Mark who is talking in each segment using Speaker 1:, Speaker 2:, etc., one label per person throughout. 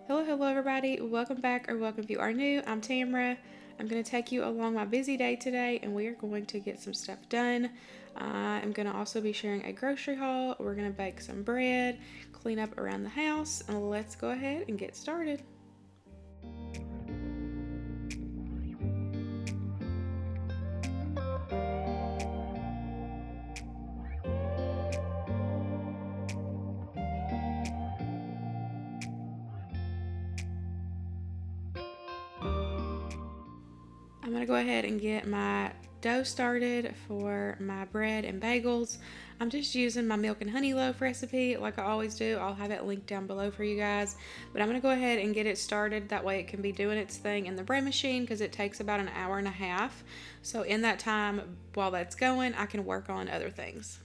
Speaker 1: Hello everybody. Welcome back, or welcome if you are new. I'm Tamara. I'm going to take you along my busy day today, and we are going to get some stuff done. I'm going to also be sharing a grocery haul. We're going to bake some bread, clean up around the house, and let's go ahead and get started. I'm going to go ahead and get my dough started for my bread and bagels. I'm just using my milk and honey loaf recipe like I always do. I'll have it linked down below for you guys. But I'm going to go ahead and get it started. That way it can be doing its thing in the bread machine because it takes about an hour and a half. So in that time, while that's going, I can work on other things.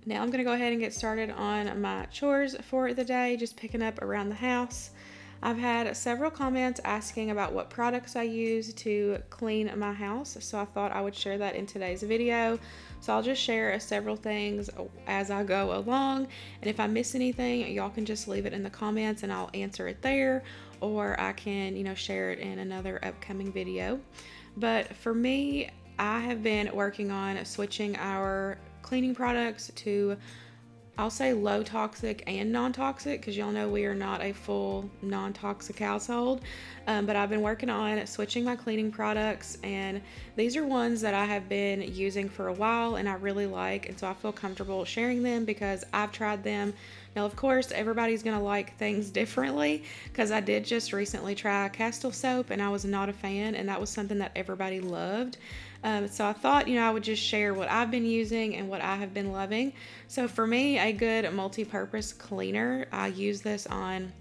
Speaker 1: Now I'm going to go ahead and get started on my chores for the day, just picking up around the house. I've had several comments asking about what products I use to clean my house, so I thought I would share that in today's video. So I'll just share several things as I go along, and if I miss anything, y'all can just leave it in the comments and I'll answer it there, or I can, share it in another upcoming video. But for me, I have been working on switching our cleaning products to, I'll say, low toxic and non-toxic, because y'all know we are not a full non-toxic household. But I've been working on switching my cleaning products, and these are ones that I have been using for a while and I really like, and so I feel comfortable sharing them because I've tried them. Now, of course, everybody's gonna like things differently, because I did just recently try Castile soap and I was not a fan, and that was something that everybody loved. So I thought, I would just share what I've been using and what I have been loving. So for me, a good multi-purpose cleaner, I use this on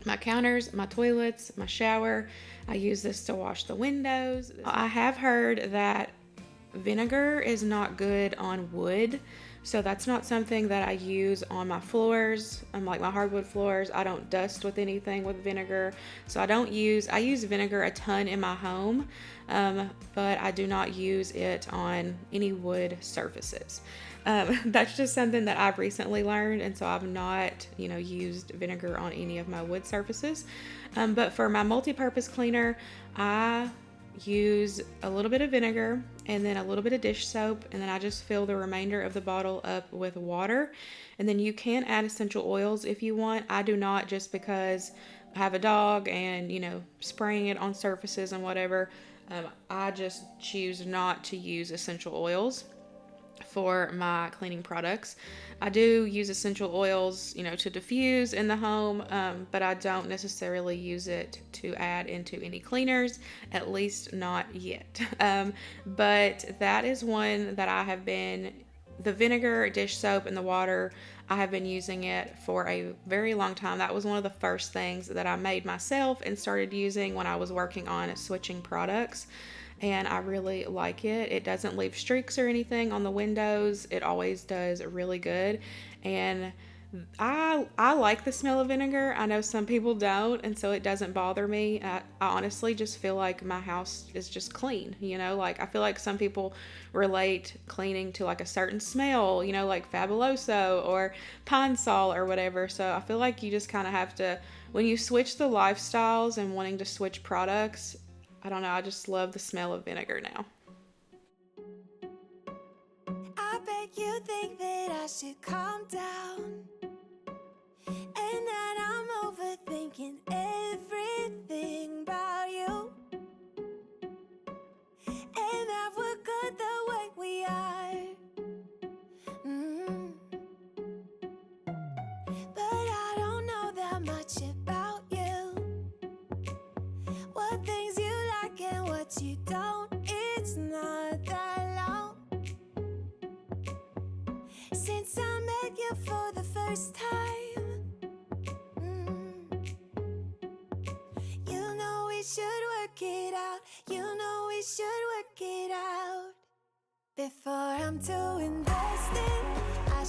Speaker 1: my counters, my toilets, my shower. I use this to wash the windows. I have heard that vinegar is not good on wood, so that's not something that I use on my floors. Like my hardwood floors, I don't dust with anything with vinegar, so I use vinegar a ton in my home, but I do not use it on any wood surfaces. That's just something that I've recently learned, and so I've not, used vinegar on any of my wood surfaces. But for my multi-purpose cleaner, I use a little bit of vinegar and then a little bit of dish soap, and then I just fill the remainder of the bottle up with water. And then you can add essential oils if you want. I do not, just because I have a dog and spraying it on surfaces and whatever. I just choose not to use essential oils for my cleaning products. I do use essential oils, to diffuse in the home, but I don't necessarily use it to add into any cleaners, at least not yet. But that is one that I have been, the vinegar, dish soap, and the water, I have been using it for a very long time. That was one of the first things that I made myself and started using when I was working on switching products. And I really like it. It doesn't leave streaks or anything on the windows. It always does really good. And I like the smell of vinegar. I know some people don't, and so it doesn't bother me. I honestly just feel like my house is just clean, like I feel like some people relate cleaning to like a certain smell, like Fabuloso or Pine Sol or whatever. So I feel like you just kind of have to, when you switch the lifestyles and wanting to switch products, I don't know, I just love the smell of vinegar now.
Speaker 2: I bet you think that I should calm down, and that I'm overthinking everything about you, and that we're good the way we are. But I don't know that much about you, what things you like and what you don't. It's not that long since I met you for the first time. We should work it out. We should work it out. Before I'm too invested, I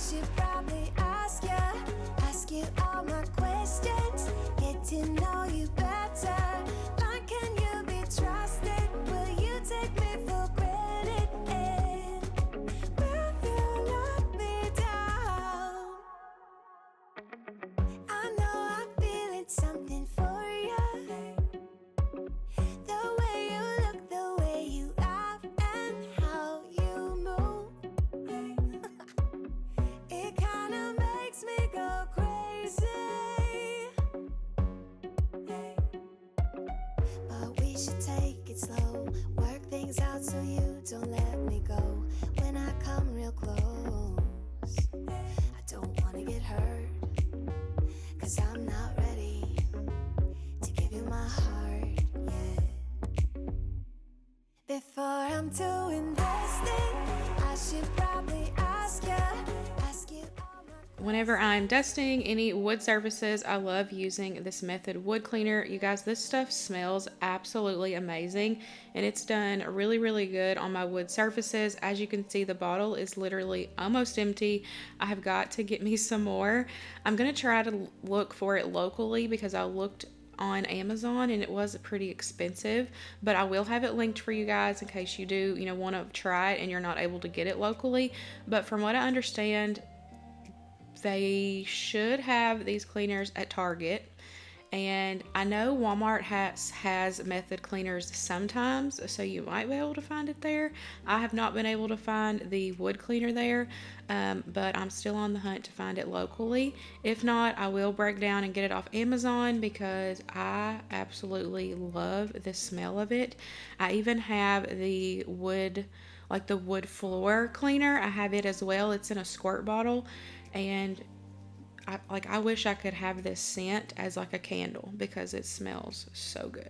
Speaker 1: whenever I'm dusting any wood surfaces, I love using this Method wood cleaner. You guys, this stuff smells absolutely amazing, and it's done really, really good on my wood surfaces. As you can see, the bottle is literally almost empty. I have got to get me some more. I'm going to try to look for it locally because I looked on Amazon and it was pretty expensive, but I will have it linked for you guys in case you do, want to try it and you're not able to get it locally. But from what I understand, they should have these cleaners at Target, and I know Walmart has Method cleaners sometimes, so you might be able to find it there. I have not been able to find the wood cleaner there, but I'm still on the hunt to find it locally. If not, I will break down and get it off Amazon because I absolutely love the smell of it. I even have the wood, like the wood floor cleaner. I have it as well. It's in a squirt bottle, and I wish I could have this scent as like a candle because it smells so good.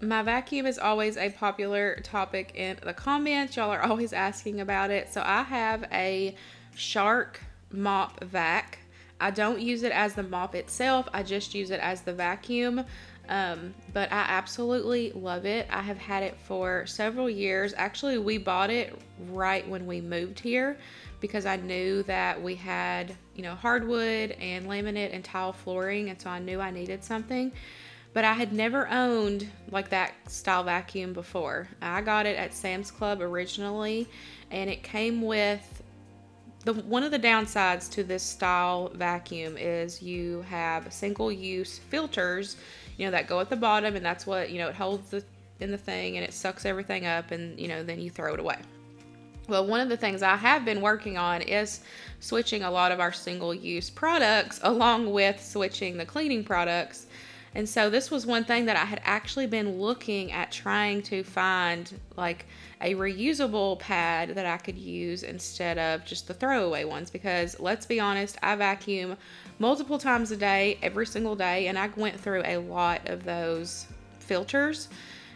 Speaker 1: My vacuum is always a popular topic in the comments. Y'all are always asking about it. So I have a Shark mop vac. I don't use it as the mop itself. I just use it as the vacuum. But I absolutely love it. I have had it for several years. Actually, we bought it right when we moved here because I knew that we had, hardwood and laminate and tile flooring. And so I knew I needed something. But I had never owned like that style vacuum before. I got it at Sam's Club originally, and it came with one of the downsides to this style vacuum is you have single-use filters, that go at the bottom, and that's what, it holds in the thing, and it sucks everything up, and, then you throw it away. Well, one of the things I have been working on is switching a lot of our single-use products along with switching the cleaning products. And so this was one thing that I had actually been looking at trying to find like a reusable pad that I could use instead of just the throwaway ones, because let's be honest, I vacuum multiple times a day, every single day, and I went through a lot of those filters.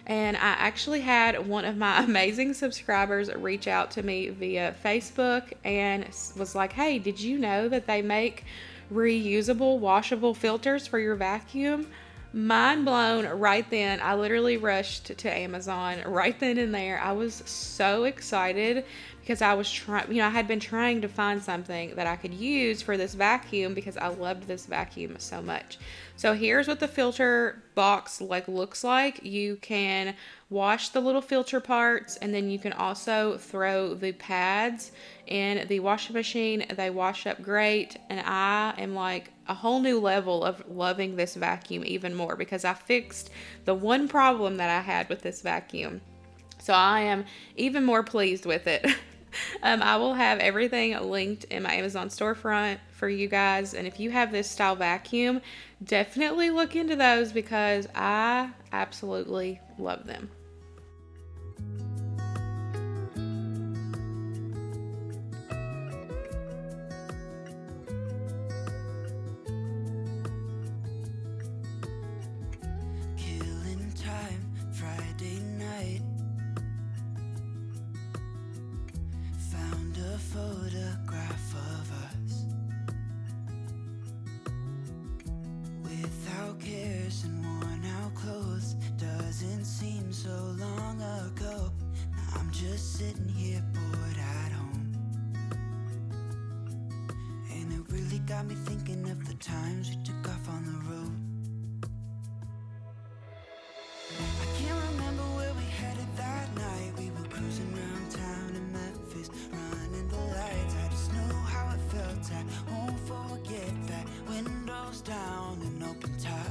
Speaker 1: And I actually had one of my amazing subscribers reach out to me via Facebook and was like, hey, did you know that they make reusable washable filters for your vacuum? Mind blown right then. I literally rushed to Amazon right then and there. I was so excited because I was trying, I had been trying to find something that I could use for this vacuum because I loved this vacuum so much. So here's what the filter box looks like. You can wash the little filter parts, and then you can also throw the pads in the washing machine. They wash up great, and I am like a whole new level of loving this vacuum even more because I fixed the one problem that I had with this vacuum. So I am even more pleased with it. I will have everything linked in my Amazon storefront for you guys. And if you have this style vacuum, definitely look into those because I absolutely love them.
Speaker 2: Killing time, Friday night. Found a photograph of us without cares and worn out clothes. Doesn't seem so long ago. Now I'm just sitting here bored at home, and it really got me thinking of the times we took off on the road. I can't remember where we headed that night. We were cruising around town in Memphis, running the lights. I just know how it felt. I won't forget that. Windows down and open top.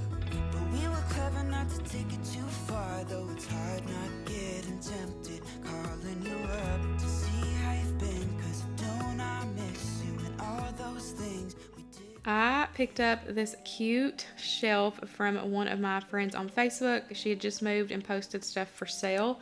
Speaker 2: But we were clever not to take it too far, though it's hard not getting tempted. Calling you up to see how you've been, 'cause don't I miss you and all those things we did.
Speaker 1: I picked up this cute shelf from one of my friends on Facebook. She had just moved and posted stuff for sale.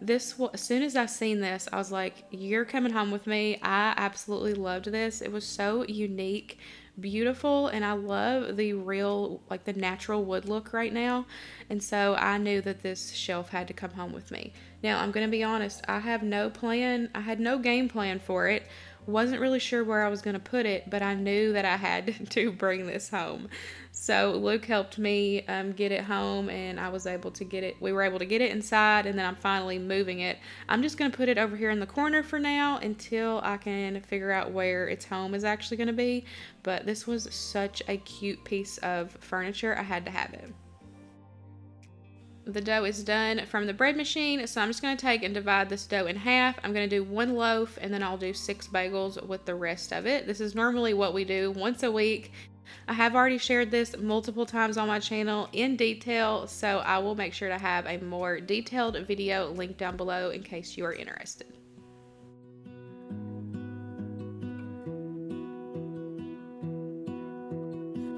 Speaker 1: As soon as I seen this, I was like, you're coming home with me. I absolutely loved this. It was so unique, beautiful, and I love the real, like the natural wood look right now. And so I knew that this shelf had to come home with me. Now, I'm going to be honest, I have no plan. I had no game plan for it. Wasn't really sure where I was going to put it, but I knew that I had to bring this home. So Luke helped me get it home, and I was able to get it. We were able to get it inside, and then I'm finally moving it. I'm just going to put it over here in the corner for now until I can figure out where its home is actually going to be. But this was such a cute piece of furniture. I had to have it. The dough is done from the bread machine, so I'm just going to take and divide this dough in half. I'm going to do 1 loaf, and then I'll do 6 bagels with the rest of it. This is normally what we do once a week. I have already shared this multiple times on my channel in detail, so I will make sure to have a more detailed video linked down below in case you are interested.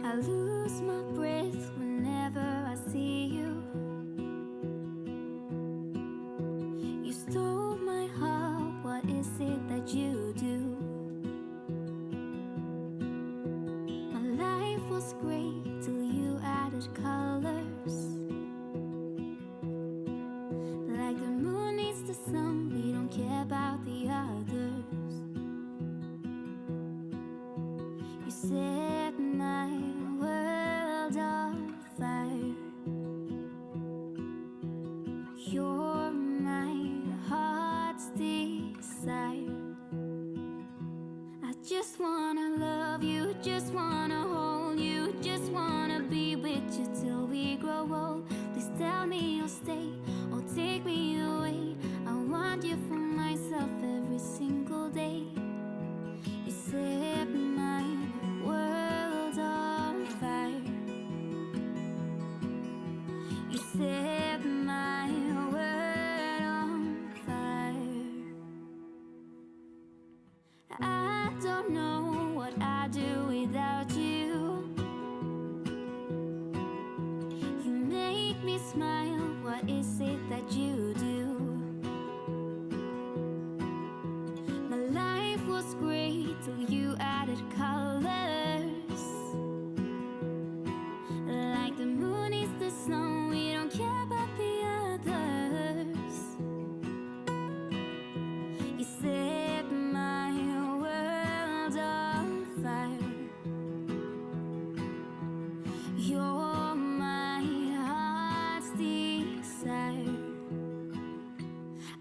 Speaker 3: I lose my breath whenever I see you. You stole my heart, what is it that you do? My life was great till you added colors. Like the moon needs the sun, we don't care about the others. You set my world on fire. You're my heart's desire. I just wanna love you, just wanna hold you, just wanna be with you till we grow old. Please tell me you'll stay or take me away. I want you for myself every single day. You set my world on fire. You set my world on fire. I don't know what I'd do without you. You make me smile, what is it that you do? My life was great till you added colors. Like the moon is the snow, we don't care about the others. You set my world on fire. You're my heart's desire.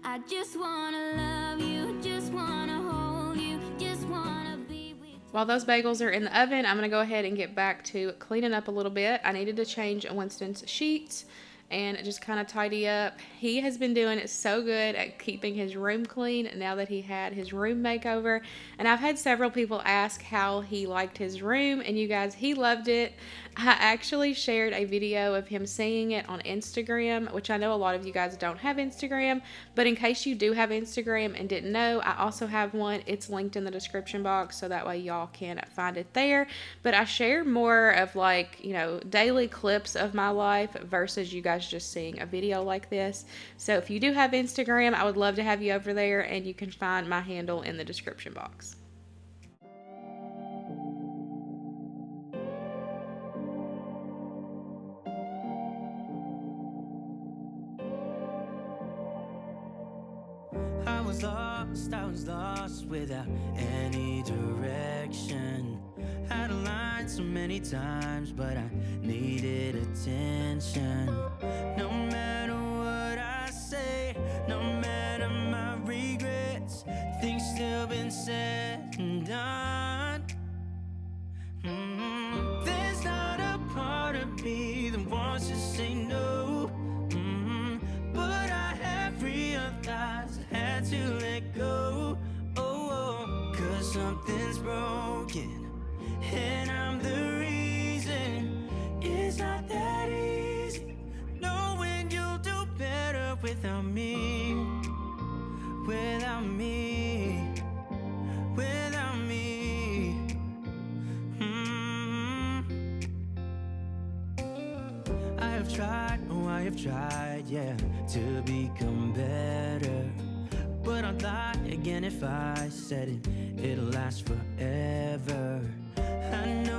Speaker 3: I just wanna love you, just wanna hold you, just wanna be with you.
Speaker 1: While those bagels are in the oven, I'm going to go ahead and get back to cleaning up a little bit. I needed to change Winston's sheets and just kind of tidy up. He has been doing it so good at keeping his room clean now that he had his room makeover. And I've had several people ask how he liked his room, and you guys, he loved it. I actually shared a video of him singing it on Instagram, which I know a lot of you guys don't have Instagram, but in case you do have Instagram and didn't know, I also have one. It's linked in the description box, so that way y'all can find it there. But I share more of, like, you know, daily clips of my life versus you guys just seeing a video like this. So if you do have Instagram, I would love to have you over there, and you can find my handle in the description box.
Speaker 2: I was lost without any direction. Had a line so many times, but I needed attention. No matter what I say, no matter my regrets, things still been said and done. There's not a part of me that wants to say no. But I have realized I had to let go. Oh, 'cause something's broken, and I'm the reason. It's not that easy knowing you'll do better without me. Without me. Without me. I have tried, yeah, to become better. But I'd lie again if I said it, it'll last forever. I know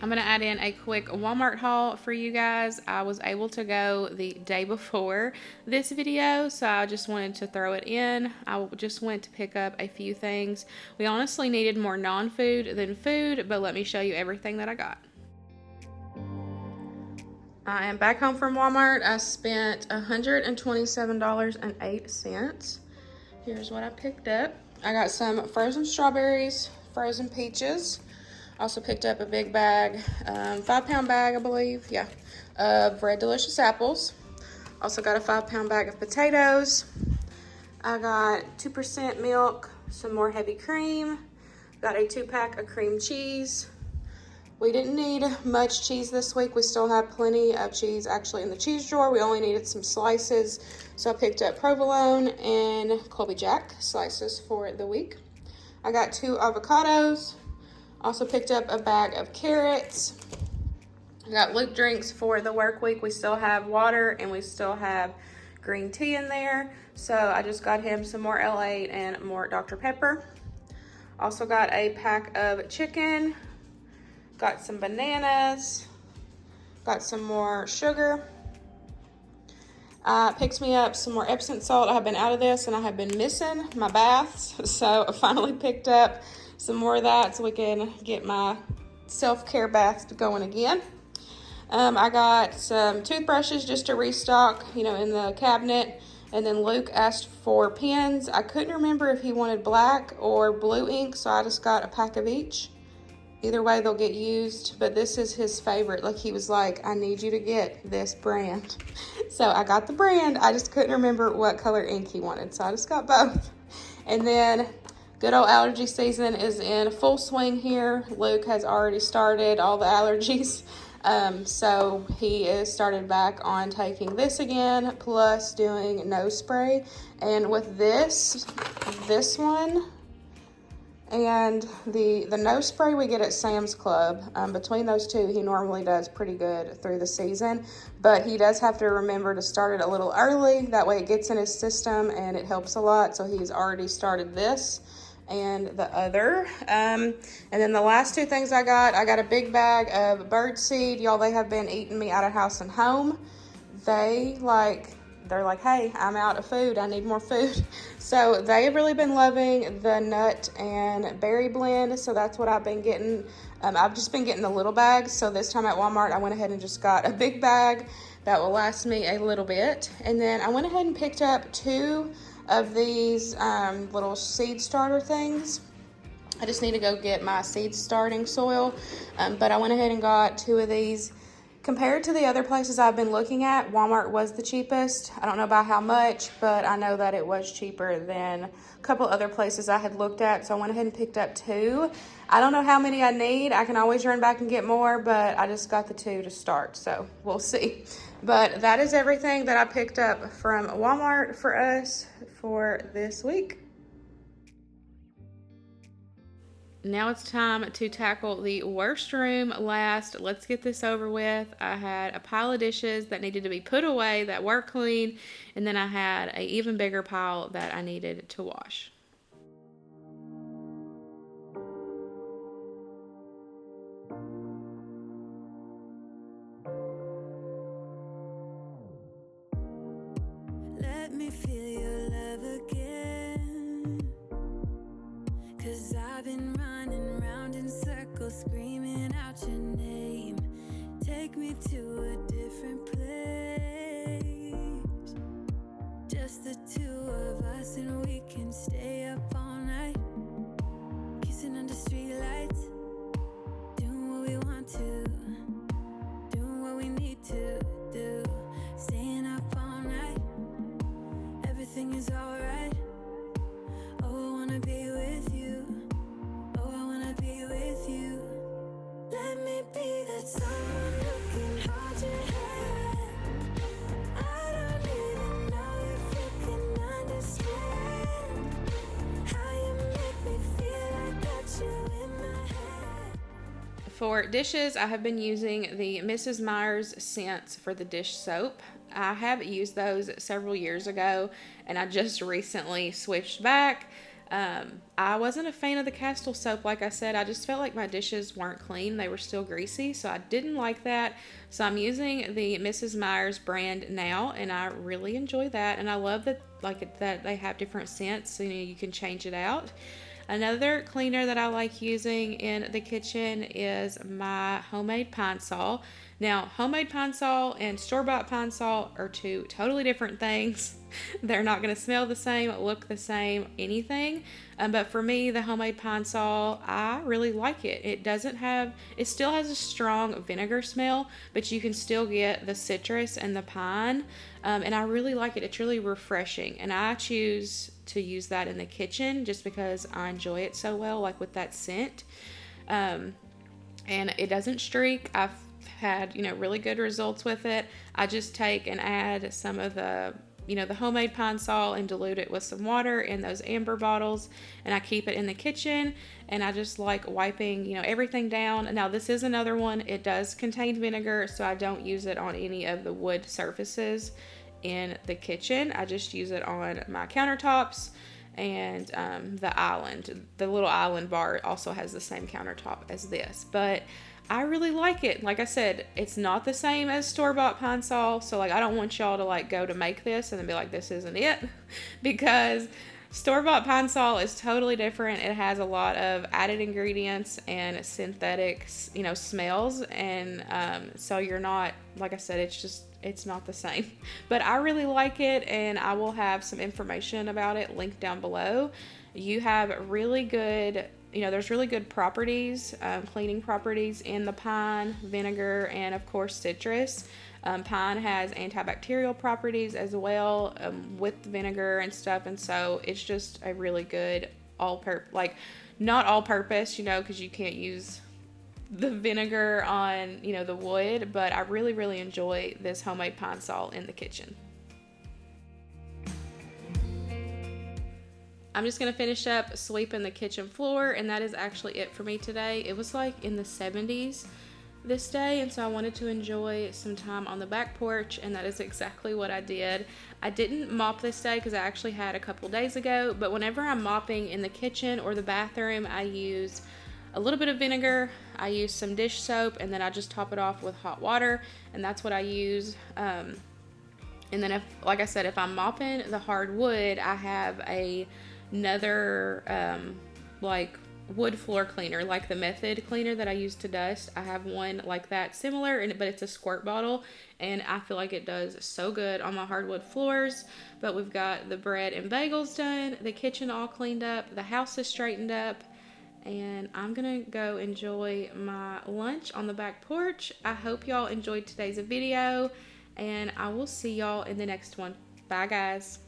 Speaker 1: I'm going to add in a quick Walmart haul for you guys. I was able to go the day before this video, so I just wanted to throw it in. I just went to pick up a few things. We honestly needed more non-food than food, but let me show you everything that I got. I am back home from Walmart. I spent $127.08. Here's what I picked up. I got some frozen strawberries, frozen peaches. Also picked up a big bag, 5-pound bag, I believe, yeah, of Red Delicious apples. Also got a 5-pound bag of potatoes. I got 2% milk, some more heavy cream. Got a 2-pack of cream cheese. We didn't need much cheese this week. We still have plenty of cheese actually in the cheese drawer. We only needed some slices. So I picked up provolone and Colby Jack slices for the week. I got 2 avocados. Also picked up a bag of carrots. I got Luke drinks for the work week. We still have water and we still have green tea in there. So I just got him some more L8 and more Dr. Pepper. Also got a pack of chicken. Got some bananas. Got some more sugar. Picked me up some more Epsom salt. I have been out of this and I have been missing my baths. So I finally picked up some more of that so we can get my self-care bath going again. I got some toothbrushes just to restock, in the cabinet. And then Luke asked for pens. I couldn't remember if he wanted black or blue ink, so I just got a pack of each. Either way, they'll get used, but this is his favorite. Like, he was like, I need you to get this brand. So I got the brand. I just couldn't remember what color ink he wanted, so I just got both. And then good old allergy season is in full swing here. Luke has already started all the allergies. So he is started back on taking this again, plus doing nose spray. And with this one, and the nose spray we get at Sam's Club. Between those two, he normally does pretty good through the season. But he does have to remember to start it a little early. That way it gets in his system and it helps a lot. So he's already started this and the other. And then the last 2 things I got a big bag of bird seed. Y'all, they have been eating me out of house and home. They're like, hey, I'm out of food. I need more food. So they have really been loving the nut and berry blend. So that's what I've been getting. I've just been getting the little bags. So this time at Walmart, I went ahead and just got a big bag that will last me a little bit. And then I went ahead and picked up 2 of these little seed starter things. I just need to go get my seed starting soil. But I went ahead and got 2 of these. Compared to the other places I've been looking at, Walmart was the cheapest. I don't know by how much, but I know that it was cheaper than a couple other places I had looked at. So I went ahead and picked up 2. I don't know how many I need. I can always run back and get more, but I just got the 2 to start. So we'll see. But that is everything that I picked up from Walmart for us for this week. Now it's time to tackle the worst room last. Let's get this over with. I had a pile of dishes that needed to be put away that were clean, and then I had an even bigger pile that I needed to wash.
Speaker 2: Let me feel your love again, 'cause I've been running round in circles, screaming out your name. Take me to a different place, just the 2 of us, and we can stay up all night, kissing under streetlights, doing what we want to, doing what we need to do, staying up all night. Everything is alright. Oh, I wanna be with you. Oh, I wanna be with you. Let me be that someone who can hold your hand. I don't even know if you can understand how you make me feel. I got you in my hand.
Speaker 1: For dishes, I have been using the Mrs. Meyer's scents for the dish soap. I have used those several years ago, and I just recently switched back. I wasn't a fan of the Castile soap. Like I said, I just felt like my dishes weren't clean. They were still greasy, so I didn't like that. So I'm using the Mrs. Meyer's brand now, and I really enjoy that. And I love that, that they have different scents, so you can change it out. Another cleaner that I like using in the kitchen is my homemade Pine Sol. Now, homemade Pine Sol and store-bought Pine Sol are two totally different things. They're not going to smell the same, look the same, anything. But for me, the homemade Pine Sol, I really like it. It still has a strong vinegar smell, but you can still get the citrus and the pine. And I really like it. It's really refreshing. And I choose to use that in the kitchen just because I enjoy it so well, like with that scent. And it doesn't streak. I've had, really good results with it. I just take and add some of the homemade Pine Sol and dilute it with some water in those amber bottles, and I keep it in the kitchen, and I just like wiping, everything down. Now, this is another one. It does contain vinegar, so I don't use it on any of the wood surfaces in the kitchen. I just use it on my countertops and the little island bar also has the same countertop as this, but I really like it. Like I said, it's not the same as store-bought Pine Sol, so I don't want y'all to go to make this and then be like, this isn't it, because store-bought Pine Sol is totally different. It has a lot of added ingredients and synthetic, smells, and so you're not, like I said, it's not the same. But I really like it, and I will have some information about it linked down below. You have really good, there's really good properties, cleaning properties in the pine, vinegar, and of course citrus. Pine has antibacterial properties as well, with vinegar and stuff, and so it's just a really good not all purpose, because you can't use the vinegar on, the wood, but I really, really enjoy this homemade Pine Sol in the kitchen. I'm just going to finish up sweeping the kitchen floor, and that is actually it for me today. It was in the 70s this day, and so I wanted to enjoy some time on the back porch, and that is exactly what I did. I didn't mop this day because I actually had a couple days ago, but whenever I'm mopping in the kitchen or the bathroom, I use a little bit of vinegar, I use some dish soap, and then I just top it off with hot water, and that's what I use. And then like I said, if I'm mopping the hardwood, I have another wood floor cleaner, like the Method cleaner that I use to dust. I have one like that, similar, but it's a squirt bottle, and I feel like it does so good on my hardwood floors. But we've got the bread and bagels done, the kitchen all cleaned up, the house is straightened up, and I'm gonna go enjoy my lunch on the back porch. I hope y'all enjoyed today's video, and I will see y'all in the next one. Bye, guys.